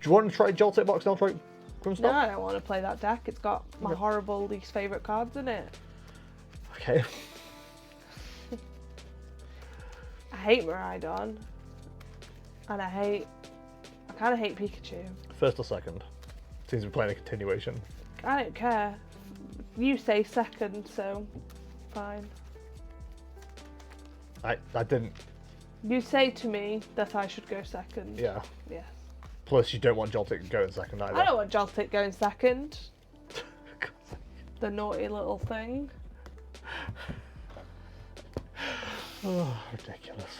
Do you want to try Joltik box and I'll try Grimmsnarl? No, I don't want to play that deck. It's got my horrible least favourite cards in it. Okay. I hate Miraidon. And I kind of hate Pikachu. First or second? Seems to be playing a continuation. I don't care. You say second, so fine. I didn't. You say to me that I should go second. Yeah. Yes. Plus, you don't want Joltik going second either. I don't want Joltik going second. The naughty little thing. Oh, ridiculous.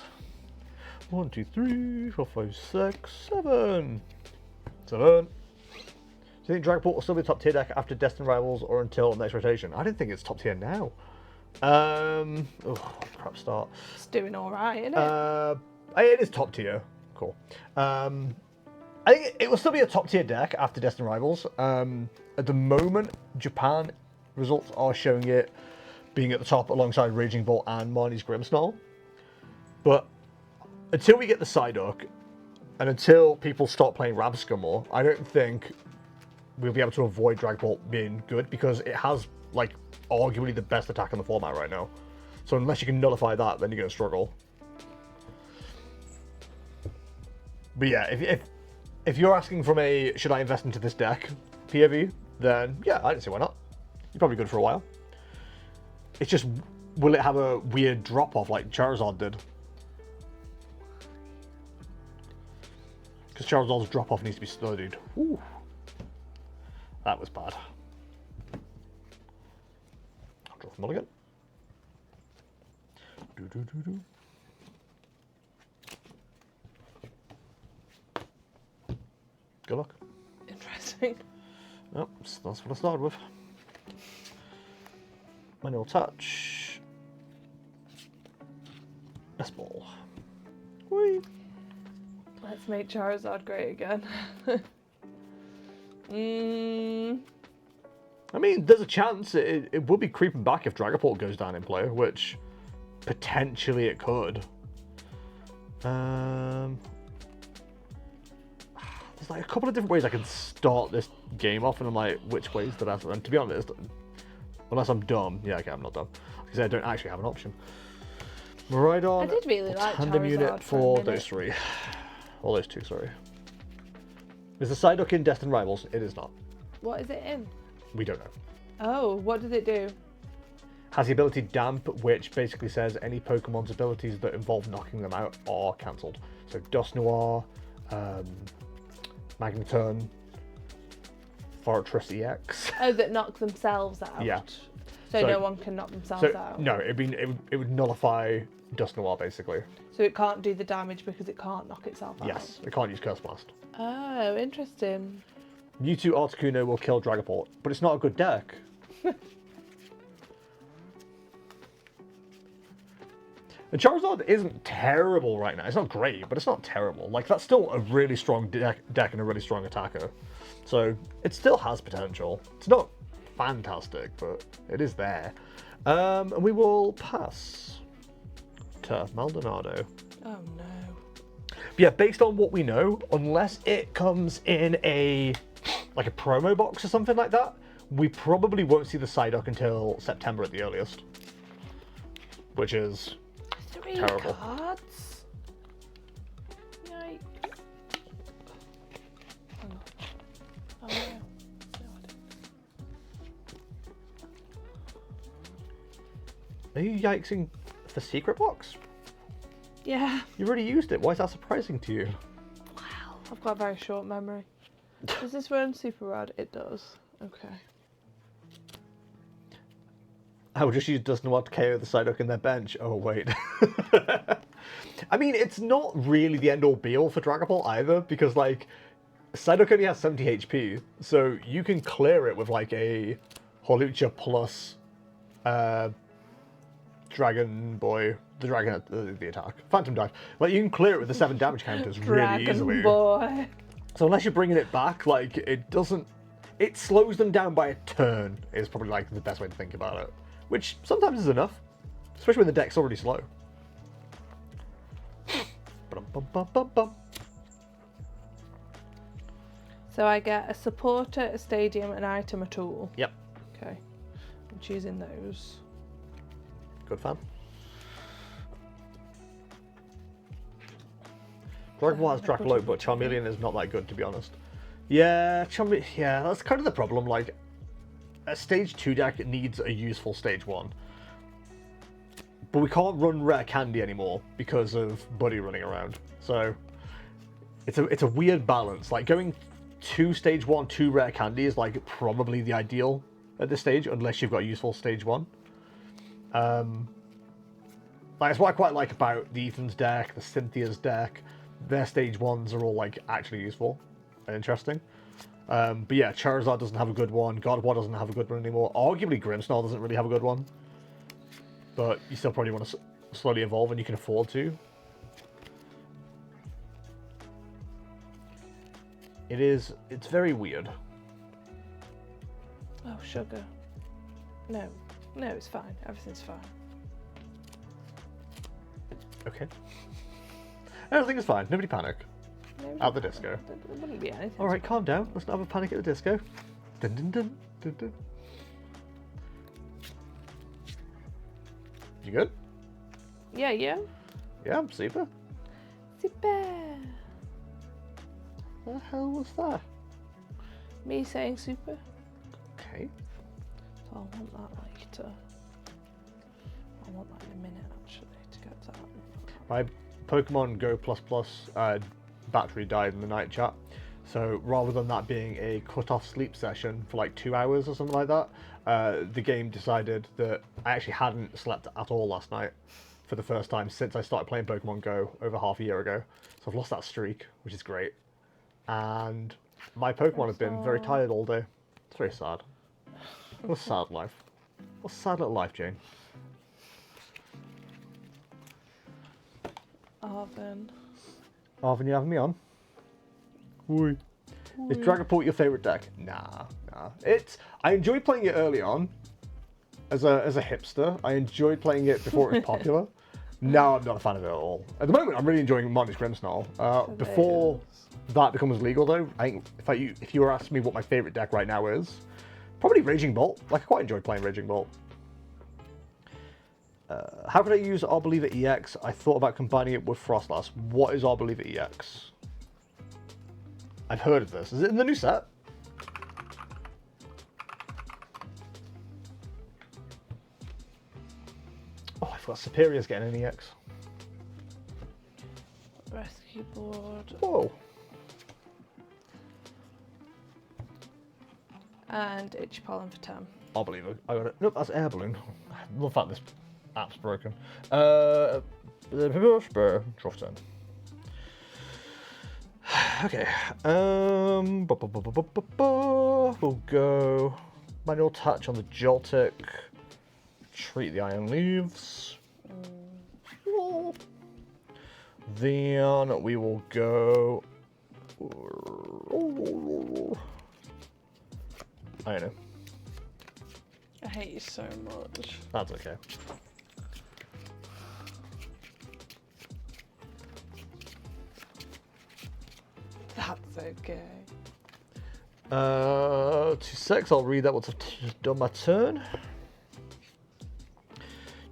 1, 2, 3, 4, 5, 6, 7. 7. Do you think Dragapult will still be a top tier deck after Destined Rivals or until next rotation? I don't think it's top tier now. Oh, crap start. It's doing alright, isn't it? It is top tier. Cool. I think it will still be a top tier deck after Destined Rivals. At the moment, Japan results are showing it being at the top alongside Raging Bolt and Marnie's Grimmsnarl. But until we get the Psyduck, and until people start playing Rabscur more, I don't think we'll be able to avoid Dragapult being good, because it has, like, arguably the best attack in the format right now. So unless you can nullify that, then you're going to struggle. But yeah, if you're asking from a, should I invest into this deck POV, then yeah, I don't see why not. You're probably good for a while. It's just, will it have a weird drop-off like Charizard did? Because Charizard's drop-off needs to be studied. Ooh. That was bad. I'll draw from mulligan. Do. Good luck. Interesting. Nope, that's what I started with. Manual touch. S-ball. Whee! Let's make Charizard great again. I mean, there's a chance it will be creeping back if Dragapult goes down in play, which potentially it could. There's like a couple of different ways I can start this game off, and I'm like, which ways did I have to? And to be honest, unless I'm dumb, yeah, okay, I'm not dumb, because I don't actually have an option. Miraidon, I did really like tandem Charizard unit for for a those three. Or those two, sorry. Is the Psyduck in Destined Rivals? It is not. What is it in? We don't know. Oh, what does it do? Has the ability Damp, which basically says any Pokemon's abilities that involve knocking them out are cancelled. So Dusknoir, Magneton, Fortress EX. Oh, that knock themselves out. Yeah. So So- no one can knock themselves So out. no, it would nullify Dusknoir basically. So it can't do the damage because it can't knock itself out. Yes, it can't use Curse Blast. Oh, interesting. Mewtwo Articuno will kill Dragapult, but it's not a good deck. And Charizard isn't terrible right now. It's not great, but it's not terrible. Like, that's still a really strong deck and a really strong attacker. So, it still has potential. It's not fantastic, but it is there. And we will pass to Maldonado. Oh no. But yeah, based on what we know, unless it comes in a promo box or something like that, we probably won't see the Psyduck until September at the earliest. Which is 3 terrible. cards? Yikes. Hang on. Oh no. No, I Are you yikesing for Secret Box? Yeah. You've already used it. Why is that surprising to you? Wow. I've got a very short memory. Does this run super rad? It does. Okay. I will just use Dusknoir to KO the Psyduck in their bench. Oh, wait. I mean, it's not really the end-all be-all for Dragapult either, because, like, Psyduck only has 70 HP, so you can clear it with, like, a Hawlucha plus Dragon Boy, the attack, Phantom Dive. Like, you can clear it with the 7 damage counters really easily. Dragon Boy. So unless you're bringing it back, like, it doesn't... It slows them down by a turn, is probably, like, the best way to think about it. Which sometimes is enough, especially when the deck's already slow. So I get a supporter, a stadium, an item, a tool. Yep. Okay. I'm choosing those. Good fan. Dragapult has Dragapult, but Charmeleon is not that good, to be honest. Yeah, yeah, that's kind of the problem. Like, a stage 2 deck needs a useful stage 1. But we can't run rare candy anymore because of Buddy running around. So it's a weird balance. Like, going 2 stage 1, 2 rare candy is like probably the ideal at this stage, unless you've got a useful stage 1. Like, it's what I quite like about the Ethan's deck, the Cynthia's deck. Their stage 1s are all like actually useful and interesting. But yeah, Charizard doesn't have a good one. Gardevoir doesn't have a good one anymore. Arguably, Grimmsnarl doesn't really have a good one. But you still probably want to slowly evolve, and you can afford to. It's very weird. Oh, sugar. No, it's fine. Everything's fine. Okay. Everything is fine. Nobody panic. At the disco. There wouldn't be anything. Alright, calm down. Let's not have a panic at the disco. Dun dun dun dun dun. You good? Yeah. Yeah, I'm super. Super. What the hell was that? Me saying super. Okay. So I'll want that later. I want that in a minute actually to get to that. My Pokemon Go Plus battery died in the night chat. So rather than that being a cut-off sleep session for like 2 hours or something like that, the game decided that I actually hadn't slept at all last night for the first time since I started playing Pokemon Go over half a year ago. So I've lost that streak, which is great. And my Pokemon have been very tired all day. It's very sad. What a sad life. What a sad little life, Jane. Arvin, you having me on? Woo. Is Dragapult your favourite deck? Nah. I enjoyed playing it early on. As a hipster, I enjoyed playing it before it was popular. Now I'm not a fan of it at all. At the moment, I'm really enjoying Marnie's Grimmsnarl. Before that becomes legal, though, I think if you were asking me what my favourite deck right now is, probably Raging Bolt. Like, I quite enjoy playing Raging Bolt. How could I use Arbeliever EX? I thought about combining it with Frostlass. What is Arbeliever EX? I've heard of this. Is it in the new set? Oh, I forgot Superior's getting an EX. rescue board. Whoa. And itchy pollen for 10. Arbeliever. I got it. Nope, that's air balloon. I love that this app's broken. Draw 10. Okay. We'll go manual touch on the Joltik. Treat the iron leaves. Then we will go. I know. I hate you so much. That's okay. That's okay. 2-6. I'll read that once I've done my turn.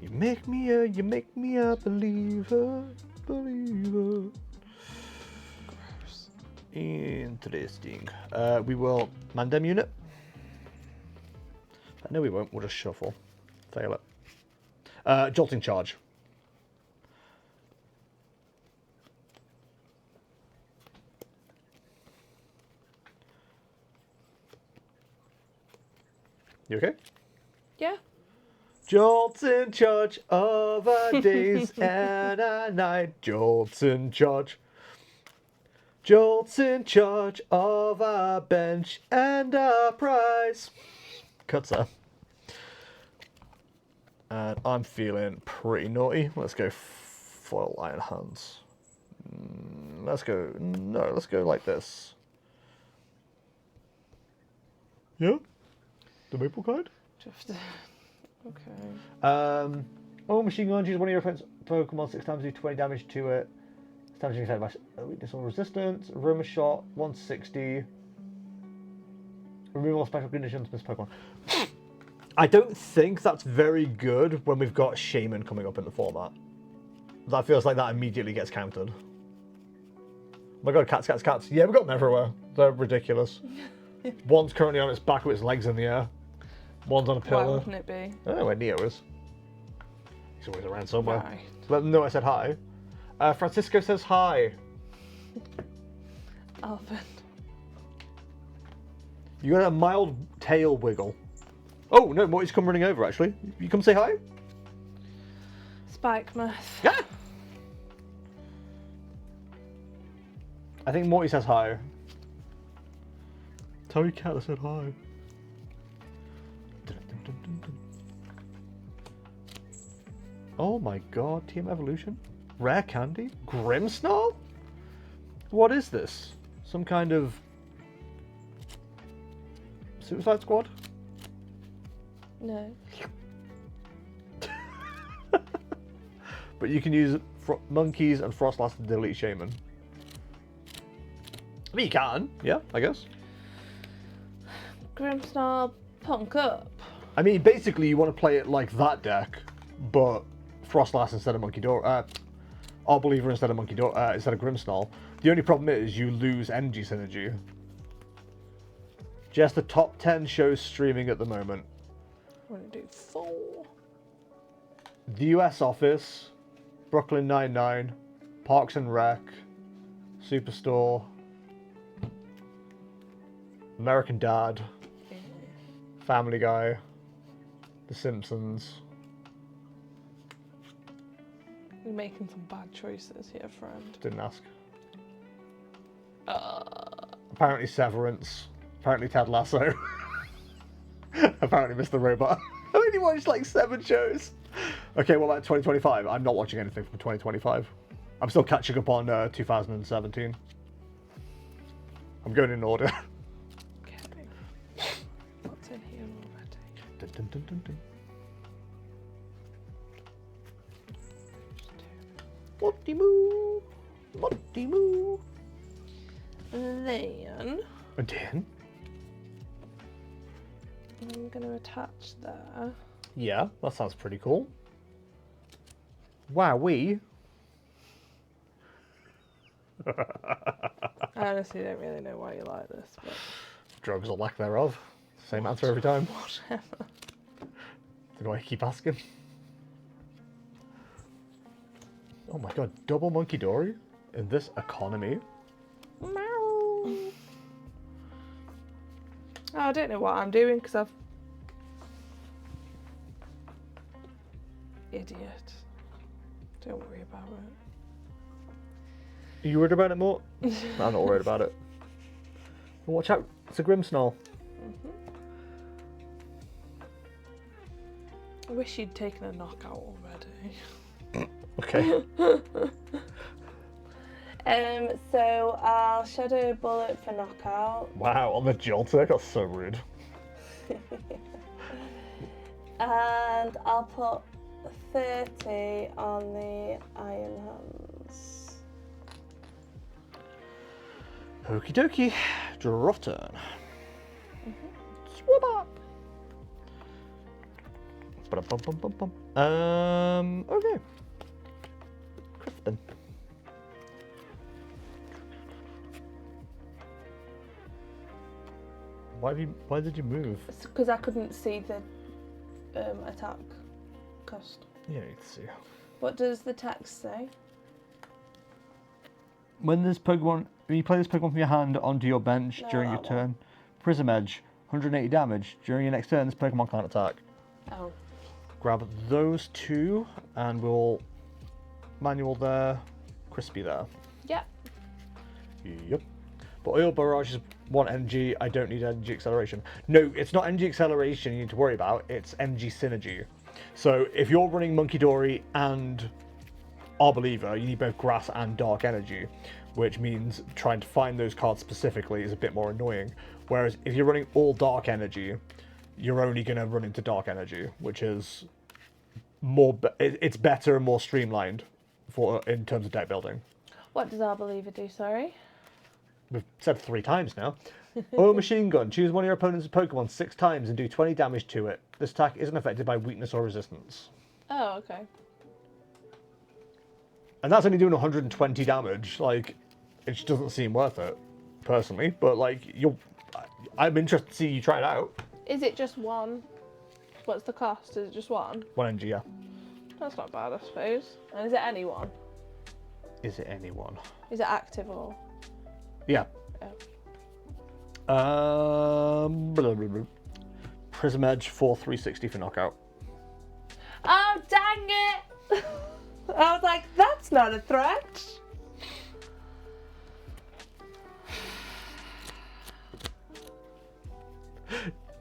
You make me a believer. Gross. Interesting. We will Mandem unit. No, we won't. We'll just shuffle. Fail it. Jolting charge. You okay? Yeah. Jolts in charge of our days and our night. Jolts in charge. Jolts in charge of our bench and our prize. Cuts there. And I'm feeling pretty naughty. Let's go foil iron hands. Let's go like this. Yeah? The maple kind? Just okay. Oh, machine gun. Choose one of your friends' Pokemon 6 times, do 20 damage to it. It's damage affected by weakness or resistance. Aroma shot, 160. Remove all special conditions, Miss Pokemon. I don't think that's very good when we've got Shaman coming up in the format. That feels like that immediately gets countered. Oh my god, cats. Yeah, we've got them everywhere. They're ridiculous. One's currently on its back with its legs in the air. One's on a pillar. Why wouldn't it be? I don't know where Neo is. He's always around somewhere. Right. Let them know I said hi. Francisco says hi. Elephant. You got a mild tail wiggle. Oh, no, Morty's come running over, actually. You come say hi? Spike Myth. Yeah. I think Morty says hi. Tell your cat I said hi. Oh my god, Team Evolution? Rare candy? Grimmsnarl? What is this? Some kind of Suicide Squad? No. But you can use monkeys and Frostlass to delete Shaman. I mean, you can, yeah, I guess. Grimmsnarl, punk up. I mean, basically, you want to play it like that deck, but Frostlass instead of Arbeliever instead of instead of Grimmsnarl. The only problem is you lose energy synergy. Just the top 10 shows streaming at the moment. I'm gonna do 4. The US Office, Brooklyn Nine-Nine, Parks and Rec, Superstore, American Dad, Family Guy, The Simpsons. You're making some bad choices here, friend. Didn't ask. Apparently Severance. Apparently Ted Lasso. Apparently Mr. Robot. I only watched like 7 shows. Okay, what about 2025? I'm not watching anything from 2025. I'm still catching up on 2017. I'm going in order. Okay. What's in here already? Dun, dun, dun, dun, dun. Monty Moo! Monty Moo! Then And then? I'm gonna attach there. Yeah, that sounds pretty cool. Wowee. I honestly don't really know why you like this, but Drugs or lack thereof. Same answer every time. whatever. Don't know why I keep asking. Oh my god, double Monkey Dory in this economy? Oh, I don't know what I'm doing because I've... Idiot. Don't worry about it. Are you worried about it more? I'm not worried about it. Watch out, it's a Grimmsnarl. I wish you'd taken a knockout already. Okay. So I'll Shadow Bullet for knockout. Wow, on the Joltik, that's so rude. And I'll put 30 on the Iron Hands. Okie dokie. Draw turn. Swoop up. Okay. Crispin. Why did you move? Because I couldn't see the attack cost. Yeah, you can see. What does the text say? When you play this Pokemon from your hand onto your bench No, during your that turn, Prism Edge, 180 damage. During your next turn, this Pokemon can't attack. Oh. Grab those 2, and we'll manual there, Crispy there. Yeah. Yep. But Oil Barrage is 1 energy. I don't need energy acceleration. No, it's not energy acceleration you need to worry about. It's energy synergy. So if you're running Monkey Dory and Arbeliever, you need both grass and dark energy, which means trying to find those cards specifically is a bit more annoying. Whereas if you're running all dark energy, you're only going to run into dark energy, which is it's better and more streamlined in terms of deck building. What does Arbeliever do, sorry? We've said 3 times now. Oil Machine Gun. Choose one of your opponent's Pokemon 6 times and do 20 damage to it. This attack isn't affected by weakness or resistance. Oh, okay. And that's only doing 120 damage. Like, it just doesn't seem worth it, personally. But, like, I'm interested to see you try it out. Is it just one? What's the cost? Is it just one? 1 NG, yeah. That's not bad, I suppose. And is it anyone? Is it anyone? Is it active or? Yeah. Oh. Blah, blah, blah. Prism Edge for 360 for knockout. Oh, dang it! I was like, that's not a threat.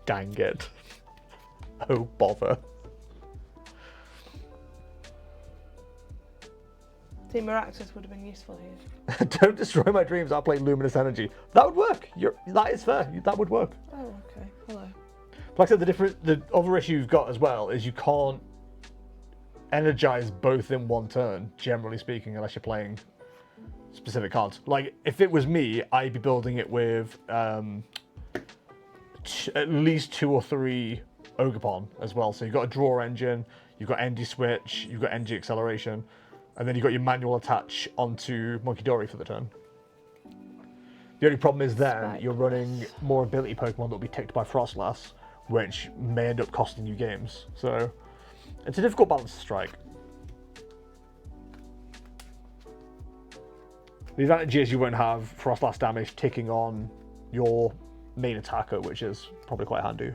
Dang it. Oh, bother. See, Miraculous would have been useful here. Don't destroy my dreams, I'll play Luminous Energy. That would work. That is fair. That would work. Oh, okay. Hello. Like I said, the other issue you've got as well is you can't energize both in one turn, generally speaking, unless you're playing specific cards. Like, if it was me, I'd be building it with at least 2 or 3 Ogerpon as well. So you've got a draw engine, you've got ND switch, you've got NG acceleration, and then you've got your manual attach onto Monkey Dory for the turn. The only problem is then you're running more ability Pokemon that will be ticked by Frostlass, which may end up costing you games. So it's a difficult balance to strike. The advantage is you won't have Frostlass damage ticking on your main attacker, which is probably quite handy.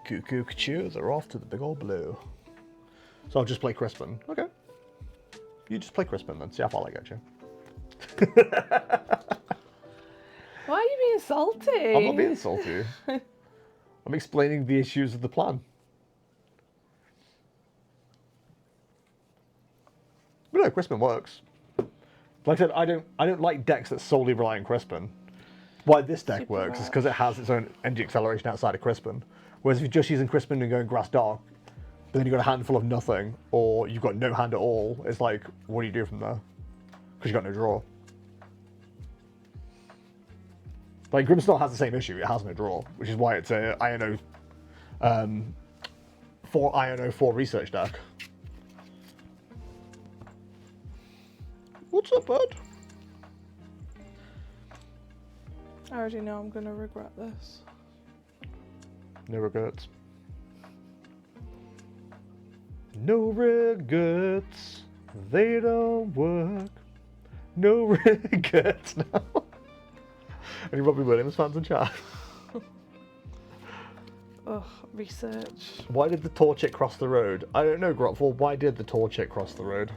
Cuckoo, Kachu, they're off to the big old blue. So I'll just play Crispin. Okay. You just play Crispin then, see how far I get you. Why are you being salty? I'm not being salty. I'm explaining the issues of the plan. But no, Crispin works. Like I said, I don't like decks that solely rely on Crispin. Why this deck works is because it has its own energy acceleration outside of Crispin. Whereas if you're just using Crispin and going Grass Dark, but then you've got a handful of nothing, or you've got no hand at all, it's like, what do you do from there? Because you've got no draw. Like, Grimmsnarl has the same issue, it has no draw, which is why it's a INO 4 research deck. What's up, bud? I already know I'm going to regret this. No regrets. No regrets, they don't work. No regrets now. Any Robbie Williams fans in chat? Ugh, research. Why did the tall chick cross the road? I don't know, Grotful. Why did the tall chick cross the road?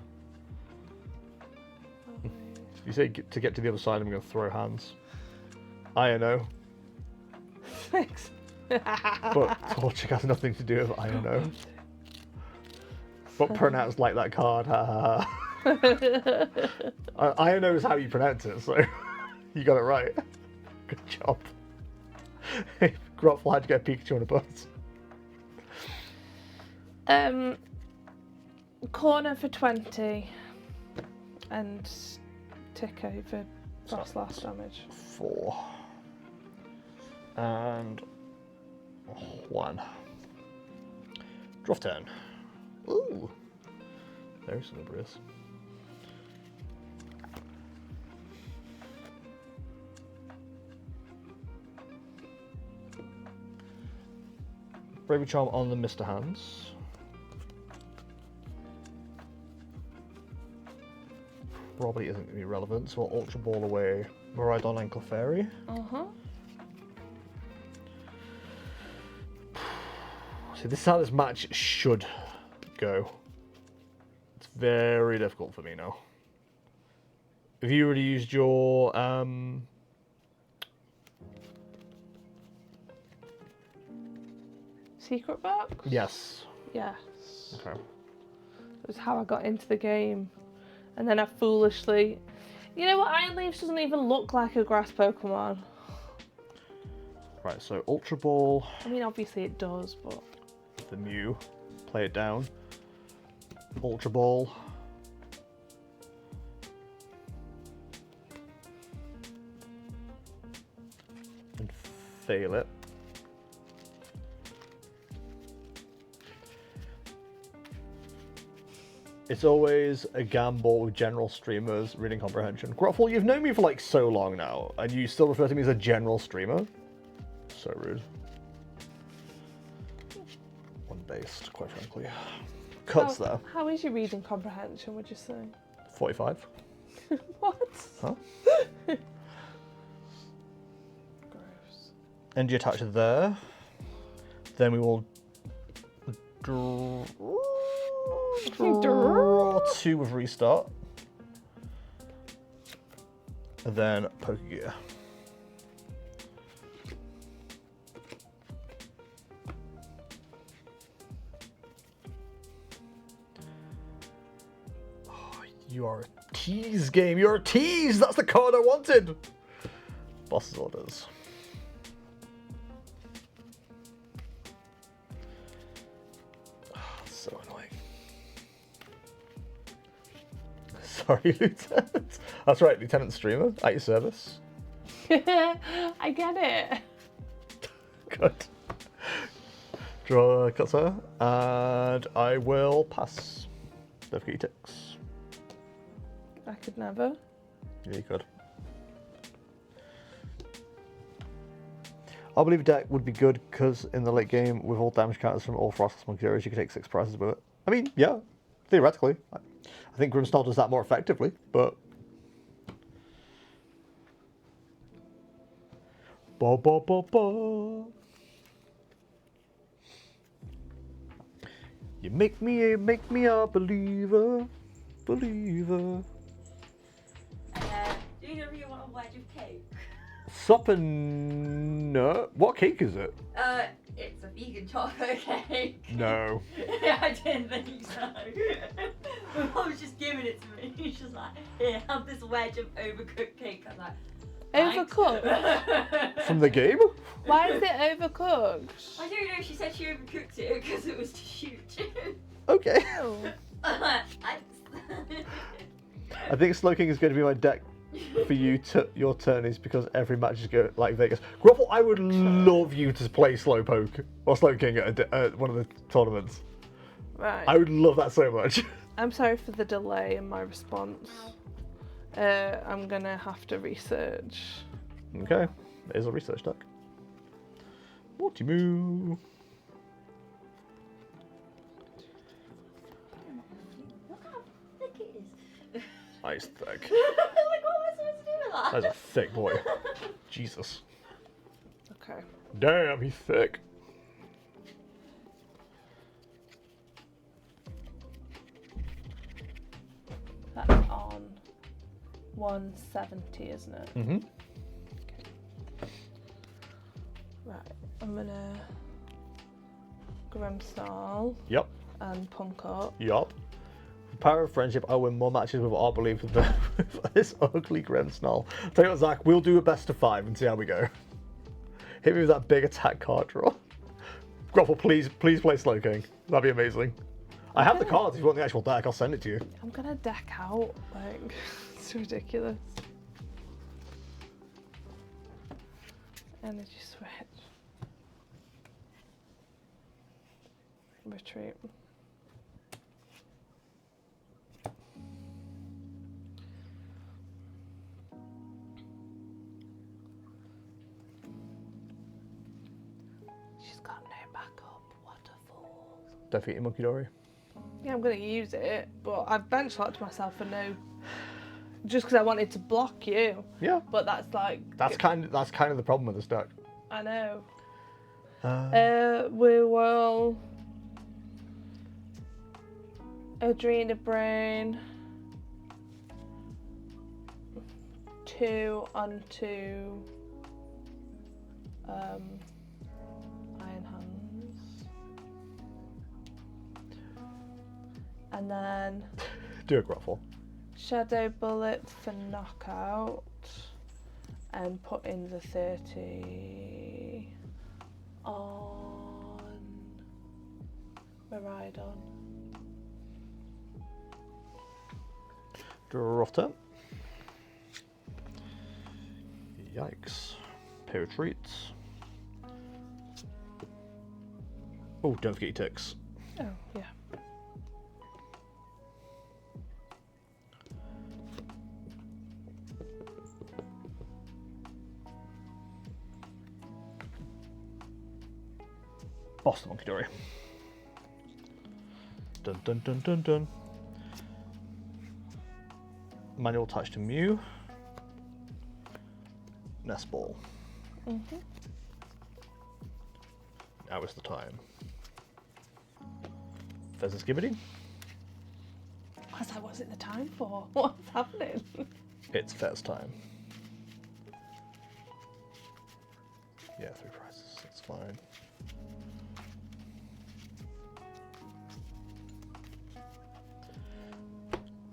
You say to get to the other side, I'm going to throw hands. I don't know. Thanks. But tall chick has nothing to do with I don't know. But pronounced like that card. I don't know is how you pronounce it, so you got it right. Good job. Grotful, how'd you get Pikachu on a bus? Corner for 20 and tick over Frostlass damage. 4 and 1. Draw turn. Ooh, very salubrious. Bravery Charm on the Mr. Hands. Probably isn't going to be relevant, so we'll Ultra Ball away Miraidon and Clefairy. See, this is how this match should go. It's very difficult for me now. Have you already used your Secret box? Yes. Yes. Okay. It was how I got into the game. And then I foolishly... You know what? Iron Leaves doesn't even look like a grass Pokemon. Right, so Ultra Ball. I mean, obviously it does, but... The Mew. Play it down. Ultra Ball. fail it. It's always a gamble with general streamers reading comprehension. Gruffle, you've known me for like so long now, and you still refer to me as a general streamer? So rude. One-based, quite frankly. Cuts though. How is your reading comprehension, would you say? 45. What? Huh? Gross. Energy attached there. Then we will draw 2 with restart. And then Pokegear. Oh, you are a tease game. You're a tease. That's the card I wanted. Boss's orders. So annoying. Sorry, Lieutenant. That's right, Lieutenant Streamer, at your service. I get it. Good. Draw a cutter, and I will pass. Don't forget your ticks. I could never. Yeah, you could. Arbeliever deck would be good because in the late game, with all damage counters from all Frost Monkey Heroes, you could take 6 prizes with it. I mean, yeah, theoretically. I think Grimmsnarl does that more effectively, but... Ba ba ba ba. You make me a believer. Do you know if you want a wedge of cake? Sup and no. What cake is it? It's a vegan chocolate cake. No. I didn't think so. My mum was just giving it to me. She's just like, here, have this wedge of overcooked cake. I was like, thanks. Overcooked? From the game? Why is it overcooked? I don't know. She said she overcooked it because it was to shoot. Okay. Oh. Thanks. I think Slow King is going to be my deck for you your turn is because every match is go like Vegas. Gruffle, I would love you to play Slowpoke or Slow King at one of the tournaments. Right. I would love that so much. I'm sorry for the delay in my response. I'm gonna have to research. Okay, there's a research deck. Multi-move. Look how thick it is. Nice thick. Like, what am I supposed to do with that? That's a thick boy. Jesus. Okay. Damn, he's thick. That's on 170, isn't it? Mm-hmm. Right. I'm gonna Grimmsnarl Yep. and Punk up. Yup. Power of friendship, I win more matches with Arbeliever than with this ugly Grimmsnarl. Tell you what, Zach, we'll do a best of 5 and see how we go. Hit me with that big attack card draw. Groffle, please play Slow King. That'd be amazing. I have the cards if you want the actual deck, I'll send it to you. I'm gonna deck out. Like, it's ridiculous. Energy switch. Retreat. She's got no backup. What a fool. Defeat your Monkey Dory. Yeah, I'm gonna use it, but I've benchmarked myself for no. Just because I wanted to block you. Yeah. But that's like. That's kind of the problem with this deck. I know. Uh, We will. Adrena Brain. 2 onto. Iron Hands. And then. do a Groffle. Shadow Bullet for knockout. And put in the 30 on Miraidon. Draw a rough turn. Yikes. Pay retreats. Oh, don't forget your ticks. Oh, yeah. Boss the Monkey Dory. Dun dun dun dun dun. Manual attached to Mew. Nest Ball. Mm-hmm. Now is the time. Pheasant Skibbity. I was like, what's it the time for? What's happening? It's Fez time. Yeah, 3 prizes. That's fine.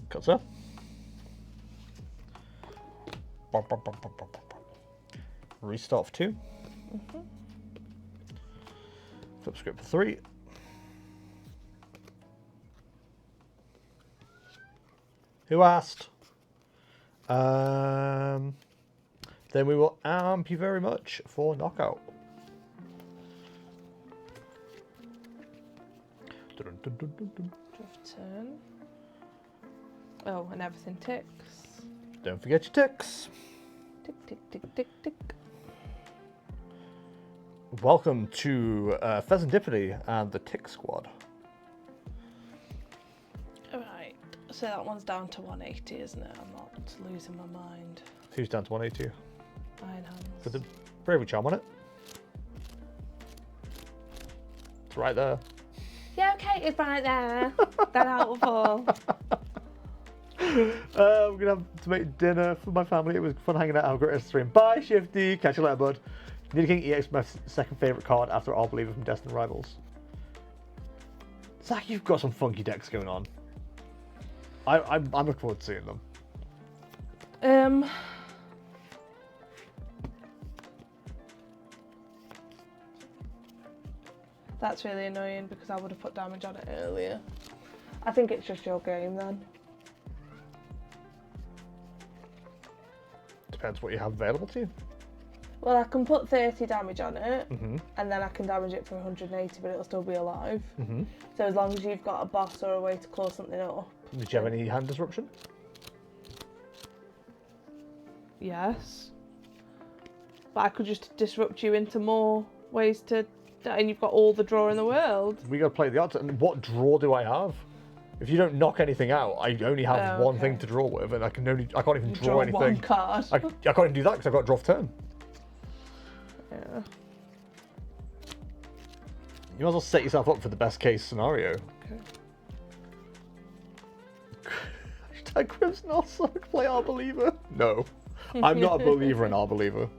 Cuts up. Restart for 2. Mm-hmm. Flip script for 3. Who asked? Then we will amp you very much for knockout. Dun, dun, dun, dun, dun. Draft turn. Oh, and everything ticks. Don't forget your ticks. Tick, tick, tick, tick, tick. Welcome to Pheasantipity and the Tick Squad. Right, so that one's down to 180, isn't it? I'm not losing my mind. Who's down to 182? Iron Hands. With the Bravery Charm on it. It's right there. Yeah, okay, it's right there. That out of all. We're going to have to make dinner for my family. It was fun hanging out. Have a great stream. Bye, Shifty. Catch you later, bud. Nidoking EX, my second favourite card after Arbeliever from Destined Rivals. Zach, you've got some funky decks going on. I'm looking forward to seeing them. That's really annoying because I would have put damage on it earlier. I think it's just your game then. Depends what you have available to you. Well, I can put 30 damage on it, Mm-hmm. and then I can damage it for 180, but it'll still be alive. Mm-hmm. So as long as you've got a boss or a way to close something up. Did you have any hand disruption? Yes. But I could just disrupt you into more ways to... And you've got all the draw in the world. We got to play the odds. And what draw do I have? If you don't knock anything out, I only have one thing to draw with, and I can't even draw anything. One card. I can't even do that because I've got draw for turn. Yeah. You might as well set yourself up for the best case scenario. Okay. Hashtag Grimmsnarl so I can play Arbeliever. No, I'm not a believer in Arbeliever.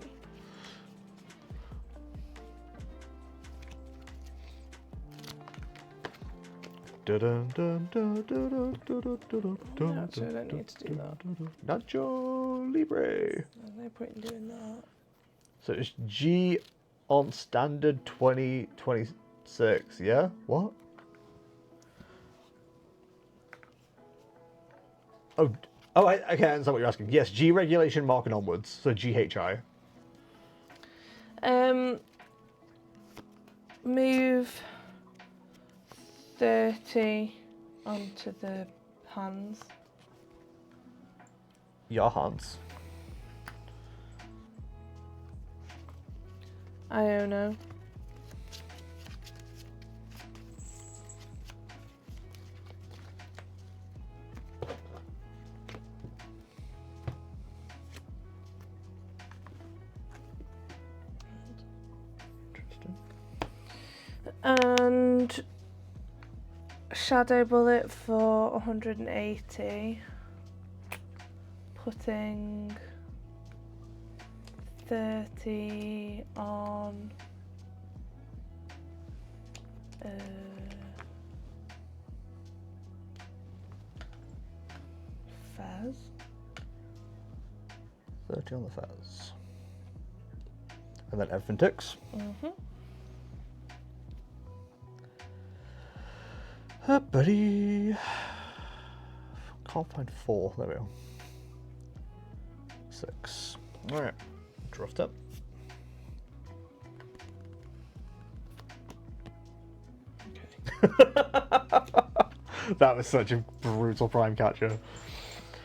Actually, I don't need to do that. Nacho Libre. There's no point in doing that. So it's G on standard 2026, yeah? What? Oh, okay, I understand what you're asking. Yes, G regulation marking onwards, so GHI. Move 30 onto the hands. Your hands. I don't know. Interesting. And Shadow Bullet for 180. Putting 30 on Fez. 30 on the Fez. And then everything ticks. Mm-hmm. Buddy. Can't find 4. There we go. 6. Alright. Draft up. That was such a brutal prime catcher.